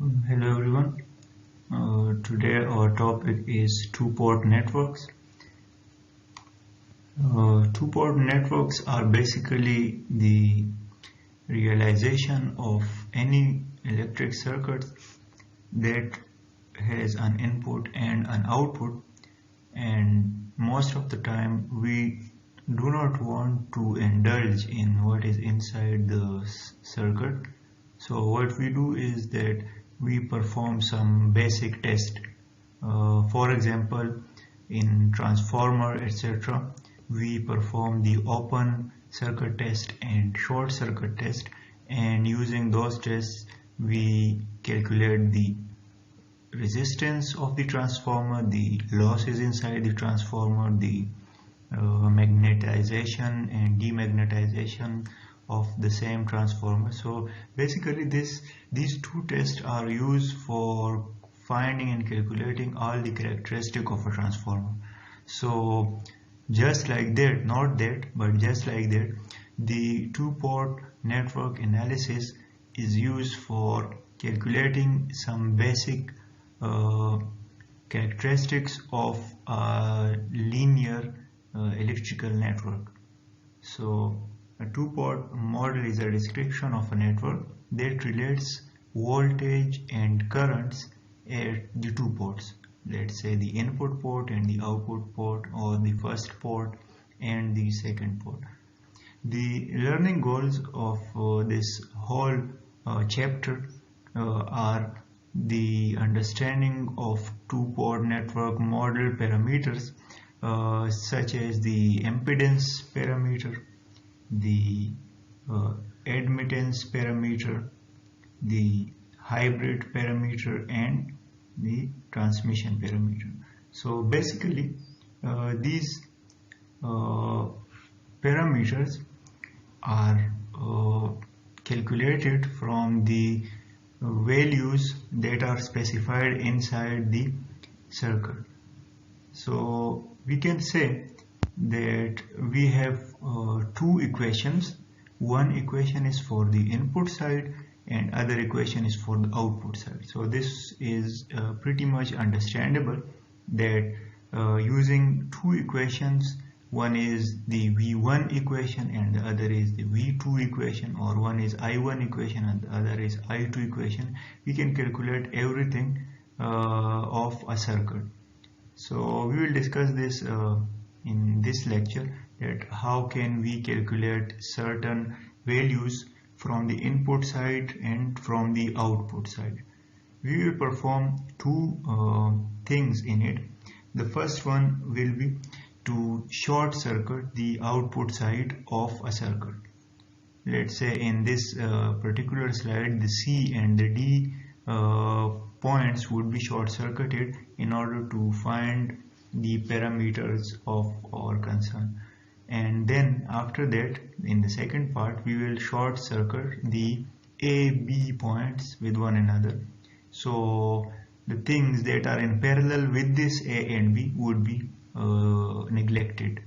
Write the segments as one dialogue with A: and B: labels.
A: Hello everyone. Today our topic is two-port networks. Two-port networks are basically the realization of any electric circuit that has an input and an output, and most of the time we do not want to indulge in what is inside the circuit. So what we do is that we perform some basic test. For example, in transformer, etc., we perform the open circuit test and short circuit test, and using those tests we calculate the resistance of the transformer, the losses inside the transformer, the magnetization and demagnetization of the same transformer. So basically these two tests are used for finding and calculating all the characteristics of a transformer. So just like that, not that, but just like that, the two-port network analysis is used for calculating some basic characteristics of a linear electrical network. So a two-port model is a description of a network that relates voltage and currents at the two ports. Let's say the input port and the output port, or the first port and the second port. The learning goals of this whole chapter are the understanding of two-port network model parameters such as the impedance parameter, the admittance parameter, the hybrid parameter, and the transmission parameter. So basically these parameters are calculated from the values that are specified inside the circuit. So we can say that we have two equations. One equation is for the input side and other equation is for the output side. So this is pretty much understandable that using two equations, one is the V1 equation and the other is the V2 equation, or one is I1 equation and the other is I2 equation, we can calculate everything of a circuit. So we will discuss this in this lecture, that how can we calculate certain values from the input side and from the output side. We will perform two things in it. The first one will be to short circuit the output side of a circuit. Let's say in this particular slide, the C and the D points would be short circuited in order to find the parameters of our concern. And then after that, in the second part, we will short circuit the A, B points with one another. So the things that are in parallel with this A and B would be neglected.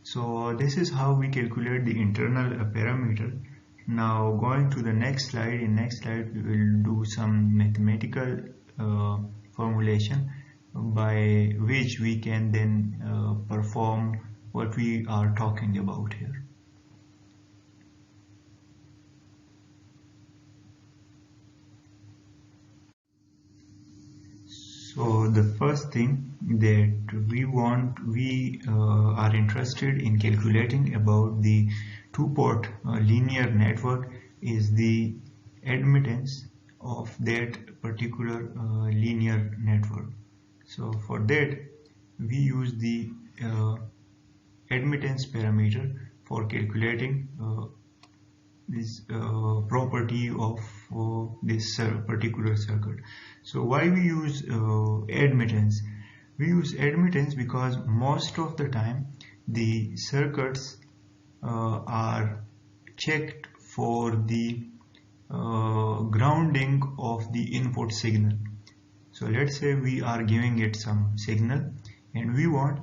A: So this is how we calculate the internal parameter. Now going to the next slide, in next slide we will do some mathematical formulation by which we can then perform what we are talking about here. So the first thing that we are interested in calculating about the two-port linear network is the admittance of that particular linear network. So for that we use the admittance parameter for calculating this property of this particular circuit. So why we use admittance? We use admittance because most of the time the circuits are checked for the grounding of the input signal. So let's say we are giving it some signal and we want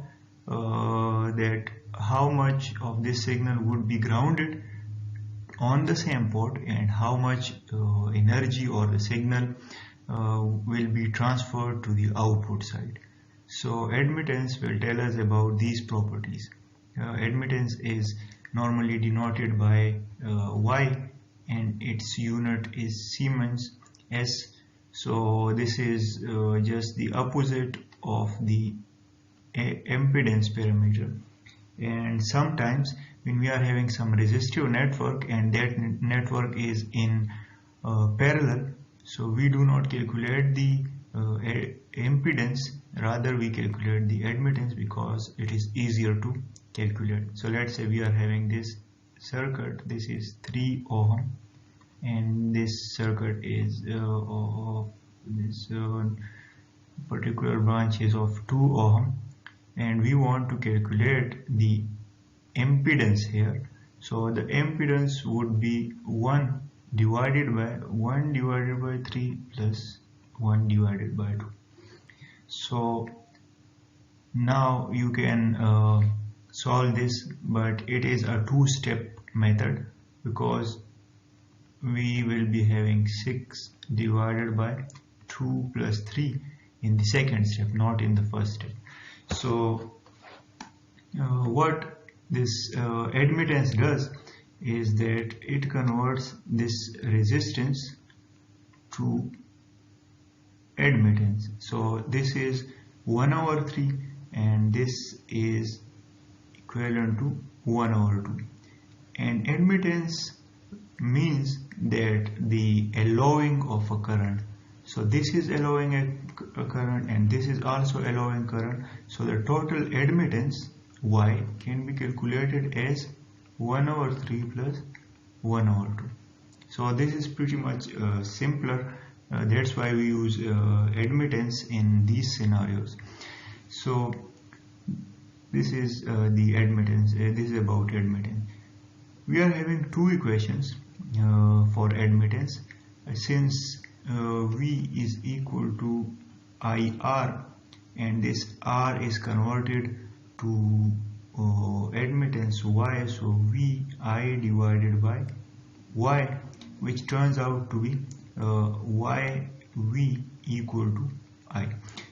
A: that how much of this signal would be grounded on the same port and how much energy or the signal will be transferred to the output side. So admittance will tell us about these properties. Admittance is normally denoted by Y, and its unit is Siemens S. So this is just the opposite of the impedance parameter. And sometimes when we are having some resistive network and that network is in parallel, so we do not calculate the impedance, rather we calculate the admittance because it is easier to calculate. So let's say we are having this circuit, this is 3 ohm, and this circuit is this particular branch is of 2 ohm, and we want to calculate the impedance here. So the impedance would be 1 divided by 3 plus 1 divided by 2. So now you can solve this, but it is a two-step method because we will be having 6 divided by 2 plus 3 in the second step, not in the first step. So what this admittance does is that it converts this resistance to admittance. So this is 1 over 3 and this is equivalent to 1 over 2. And admittance means that the allowing of a current. So this is allowing a current and this is also allowing current. So the total admittance Y can be calculated as 1 over 3 plus 1 over 2. So this is pretty much simpler. That's why we use admittance in these scenarios. So this is the admittance. This is about admittance. We are having two equations for admittance. Since V is equal to IR and this R is converted to admittance Y, so VI divided by Y, which turns out to be YV equal to I.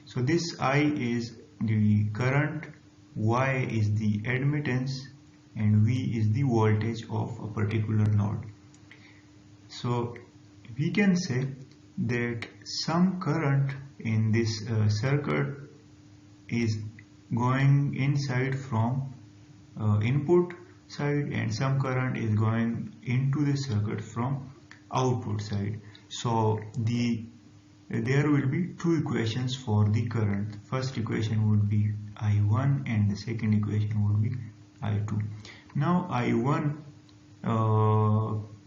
A: So this I is the current, Y is the admittance, and V is the voltage of a particular node. So we can say that some current in this circuit is going inside from input side and some current is going into the circuit from output side. So there will be two equations for the current. First equation would be I1 and the second equation would be I2. Now I1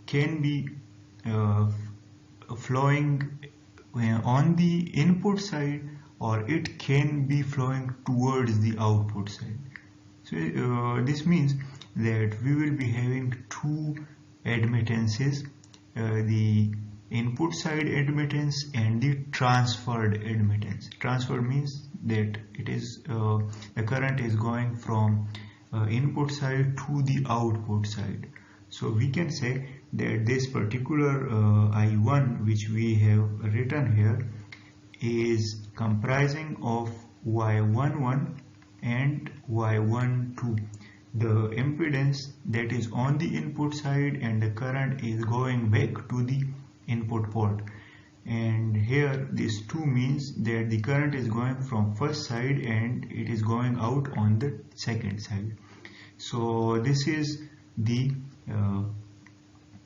A: can be flowing on the input side or it can be flowing towards the output side. So this means that we will be having two admittances, the input side admittance and the transferred admittance. Transfer means that it is the current is going from input side to the output side. So we can say that this particular I1 which we have written here is comprising of Y11 and Y12, the impedance that is on the input side and the current is going back to the input port. And here this 2 means that the current is going from first side and it is going out on the second side. So this is the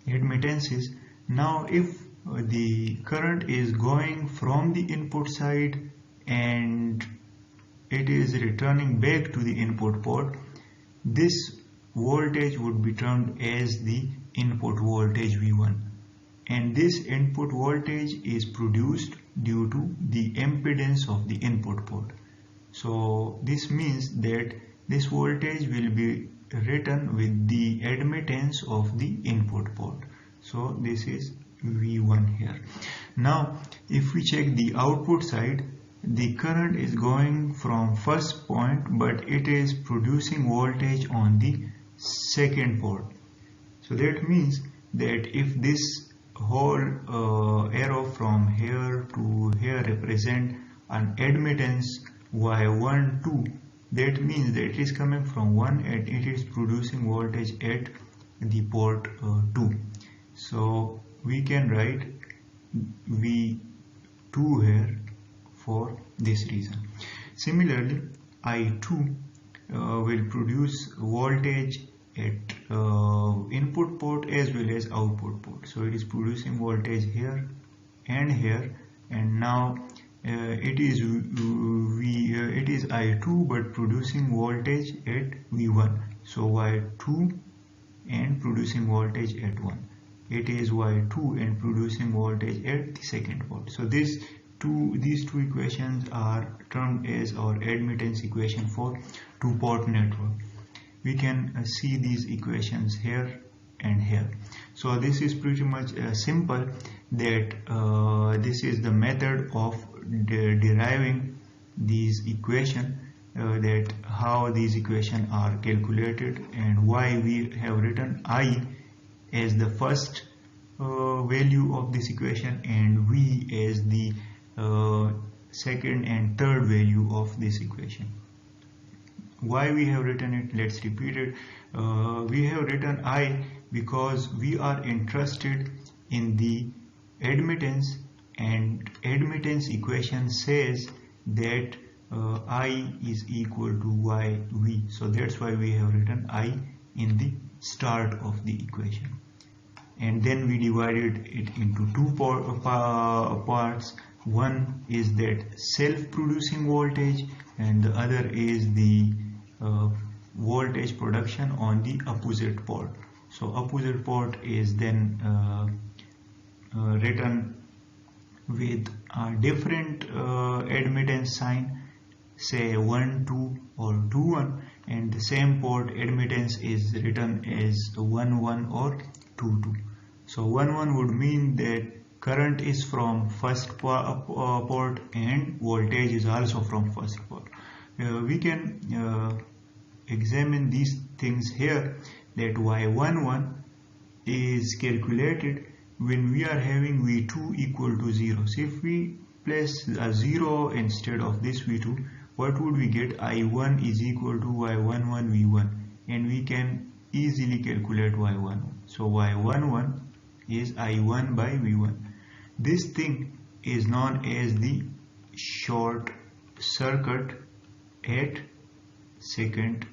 A: admittances. Now if the current is going from the input side and it is returning back to the input port, this voltage would be termed as the input voltage V1, and this input voltage is produced due to the impedance of the input port. So this means that this voltage will be written with the admittance of the input port. So this is V1 here. Now if we check the output side, the current is going from first point but it is producing voltage on the second port. So that means that if this whole arrow from here to here represent an admittance y1 2. That means that it is coming from 1 and it is producing voltage at the port 2. So we can write V2 here for this reason. Similarly, I2 will produce voltage at input port as well as output port. So it is producing voltage here and here, and now it is I2 but producing voltage at V1. So Y2 and producing voltage at 1. It is Y2 and producing voltage at the second port. So these two equations are termed as our admittance equation for two-port network. We can see these equations here and here. So this is pretty much simple, that this is the method of deriving these equations, that how these equations are calculated and why we have written I as the first value of this equation and V as the second and third value of this equation. Why we have written it? Let's repeat it. We have written I because we are interested in the admittance, and admittance equation says that I is equal to YV. So that's why we have written I in the start of the equation. And then we divided it into two parts. One is that self-producing voltage and the other is the voltage production on the opposite port. So opposite port is then written with a different admittance sign, say 1 2 or 2 1, and the same port admittance is written as 1 1 or 2 2. So 1 1 would mean that current is from first port and voltage is also from first port. We can examine these things here, that Y11 is calculated when we are having V2 equal to 0. So if we place a 0 instead of this V2, what would we get? I1 is equal to Y11 V1, and we can easily calculate Y11. So Y11 is I1 by V1. This thing is known as the short circuit at second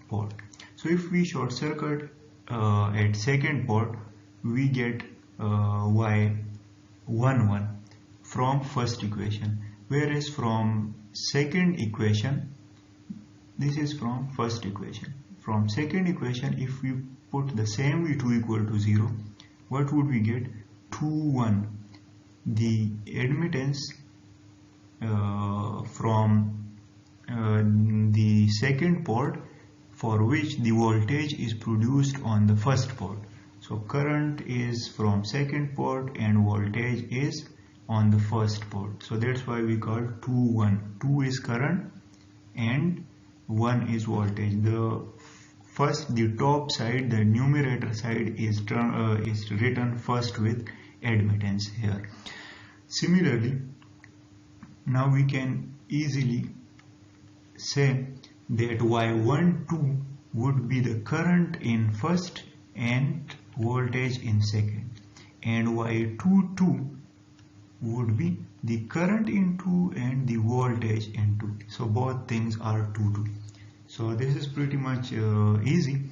A: port. So if we short circuit at second port, we get Y11 from first equation, whereas from second equation, this is from first equation. From second equation, if we put the same V2 equal to 0, what would we get? 2 1. The admittance from the second port for which the voltage is produced on the first port. So current is from second port and voltage is on the first port. So that's why we call 2 1. 2 is current and 1 is voltage. The top side, the numerator side is written first with admittance here. Similarly, now we can easily say that Y12 would be the current in first and voltage in second, and Y22 would be the current in 2 and the voltage in 2. So both things are 2 2. So this is pretty much easy,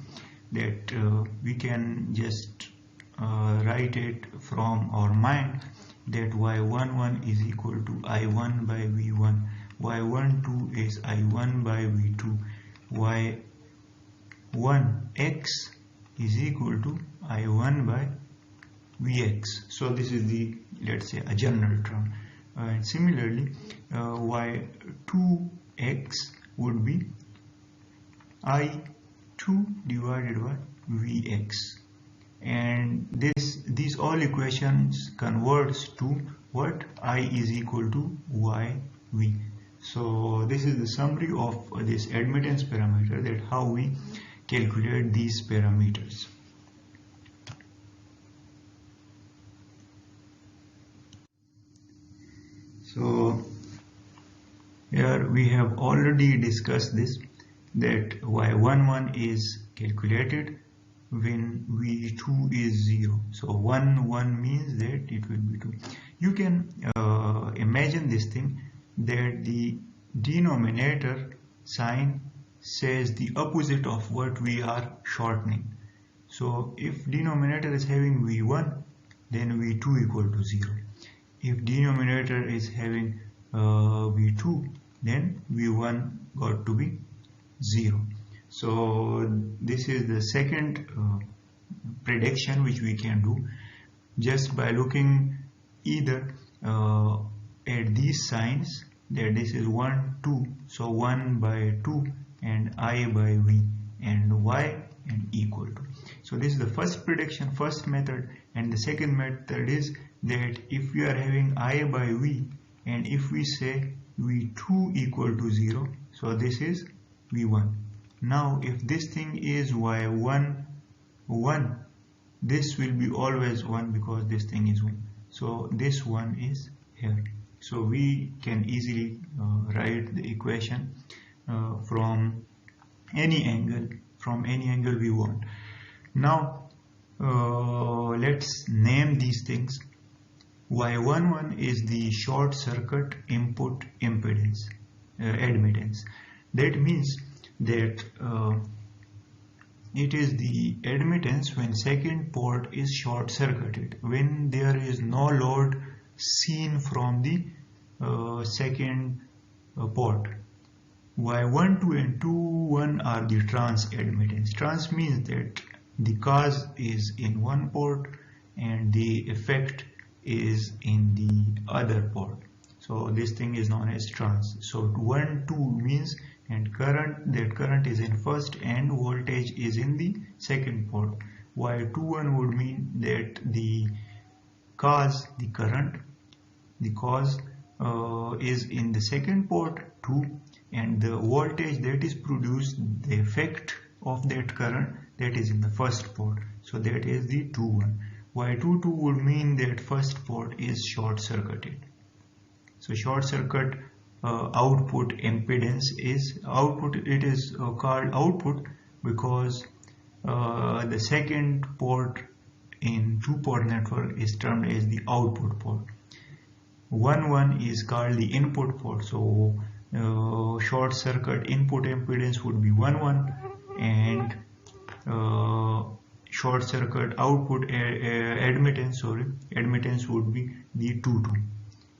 A: that we can just write it from our mind, that Y11 is equal to I1 by V1, Y12 is I1 by V2, Y1x is equal to I1 by Vx. So this is the, let's say, a general term. And similarly, Y2x would be I2 divided by Vx. And these all equations converts to what? I is equal to YV. So this is the summary of this admittance parameter, that how we calculate these parameters. So here we have already discussed this, that y11 is calculated when v2 is 0. So 1 1 means that it will be 2. You can imagine this thing, that the denominator sign says the opposite of what we are shortening. So if denominator is having v1, then v2 equal to 0. If denominator is having v2, then v1 got to be 0. So this is the second prediction which we can do just by looking either at these signs, that this is 1 2, so 1 by 2 and I by v and y and equal to. So this is the first prediction, first method. And the second method is that if we are having I by v and if we say v2 equal to 0, so this is v1. Now if this thing is y1 1, this will be always 1 because this thing is 1. So this one is here. So we can easily write the equation from any angle we want. Now let's name these things. Y11 is the short circuit input impedance, admittance. That means that it is the admittance when second port is short circuited, when there is no load seen from the second port. Y1, 2 and 2, 1 are the trans admittance. Trans means that the cause is in one port and the effect is in the other port. So this thing is known as trans. So 1 2 means and current is in first and voltage is in the second port. While 2 1 would mean that the cause, the current, the cause is in the second port 2, and the voltage that is produced, the effect of that current, that is in the first port. So that is the 2 1. While 2 2 would mean that first port is short circuited. So short circuit output impedance is output. It is called output because the second port in 2-port network is termed as the output port. 1 1 is called the input port. So short circuit input impedance would be 1 1 and short circuit output admittance would be the 2 2.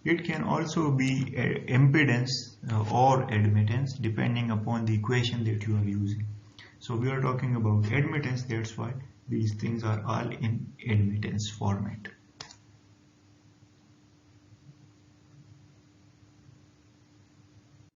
A: It can also be impedance or admittance depending upon the equation that you are using. So we are talking about admittance, that's why these things are all in admittance format.